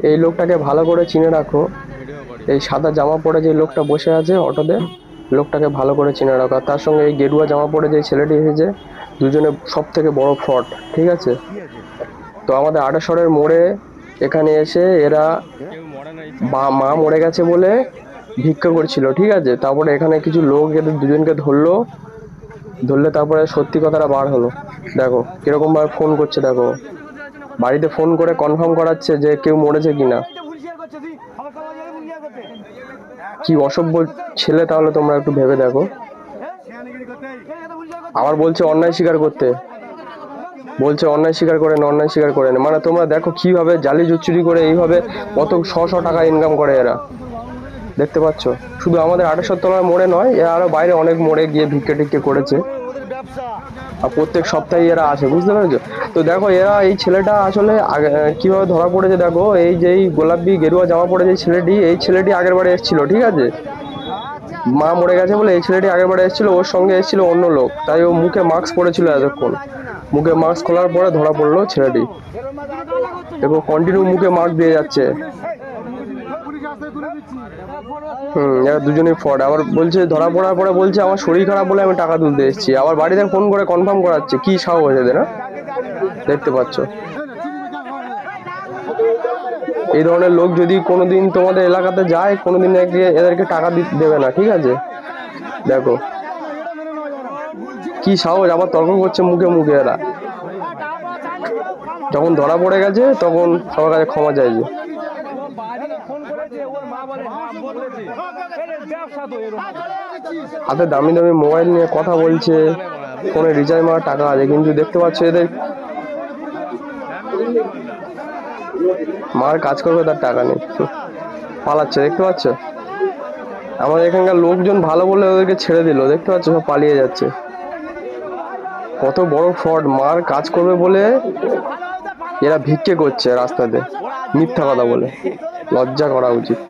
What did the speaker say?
এই লোকটাকে ভালো করে চিনে রাখো। এই সাদা জামা পরে যে লোকটা বসে আছে অটোতে, লোকটাকে ভালো করে চিনে রাখো। আর তার সঙ্গে এই গেরুয়া জামা পরে যে ছেলেটি এসেছে, দুজনে সব থেকে বড় ফ্রড, ঠিক আছে? তো আমাদের আড়েশ্বরের মোড়ে এখানে এসে এরা মা মরে গেছে বলে ভিক্ষা করছিল, ঠিক আছে? তারপরে এখানে কিছু লোক এদের দুজনকে ধরলো, ধরলে তারপরে সত্যি কথাটা বার হলো। দেখো কিরকম ভাবে ফোন করছে, দেখো বাড়িতে ফোন করে কনফার্ম করাচ্ছে যে কেউ মরেছে কিনা। কি অসভ্য ছেলে, তাহলে তোমরা একটু ভেবে দেখো। আবার বলছে অন্যায় স্বীকার করতে, বলছে অন্যায় স্বীকার করেন, অন্যায় স্বীকার করেন। মানে তোমরা দেখো কিভাবে জালি জুচ্চুরি করে এইভাবে কত শ টাকা ইনকাম করে এরা, দেখতে পাচ্ছ? শুধু আমাদের 28 তলার মোড়ে নয়, এরা আরো বাইরে অনেক মোড়ে গিয়ে ভিক্ষে টিক্ষে করেছে, আর প্রত্যেক সপ্তাহে এরা আসে, বুঝতে পেরেছো? তো দেখো এরা, এই ছেলেটা আসলে কিভাবে ধরা পড়েছে দেখো। এই যে গোলাপি গেরুয়া জামা পরে যে ছেলেটি, এই ছেলেটি আগের বারে এসেছিল, ঠিক আছে? মা মরে গেছে বলে এই ছেলেটি আগের বারে এসেছিল, ওর সঙ্গে এসেছিল অন্য লোক, তাই ও মুখে মাস্ক পরেছিল এতক্ষণ। মুখে মাস্ক খোলার পরে ধরা পড়লো ছেলেটি। দেখো কন্টিনিউ মুখে মাস্ক দিয়ে যাচ্ছে। এরা দুজনেই ফ্রড। আবার বলছে ধরা পড়ার পরে বলছে আমার শরীর খারাপ বলে আমি টাকা তুলতে এসেছি। আবার বাড়িতে ফোন করে কনফার্ম করাচ্ছে। কি সাহস এদের, না? দেখতে পাচ্ছ? এই ধরনের লোক যদি কোনোদিন তোমাদের এলাকাতে যায়, কোনোদিন এদেরকে টাকা দেবে না, ঠিক আছে? দেখো কি সাহস, আবার তর্ক করছে মুখে মুখে। এরা যখন ধরা পড়ে গেছে তখন সবার কাছে ক্ষমা চাইছে। হাতে দামি দামি মোবাইল নিয়ে কথা বলছে, ফোনে রিচার্জ মারার টাকা আছে, কিন্তু দেখতে পাচ্ছ এদের মার কাজ করবে তার টাকা নেই, পালাচ্ছে, দেখতে পাচ্ছ? আমাদের এখানকার লোকজন ভালো বলে ওদেরকে ছেড়ে দিল, দেখতে পাচ্ছ? সব পালিয়ে যাচ্ছে। কত বড় ফ্রড, মার কাজ করবে বলে এরা ভিক্ষে করছে রাস্তাতে, মিথ্যা কথা বলে। লজ্জা করা উচিত।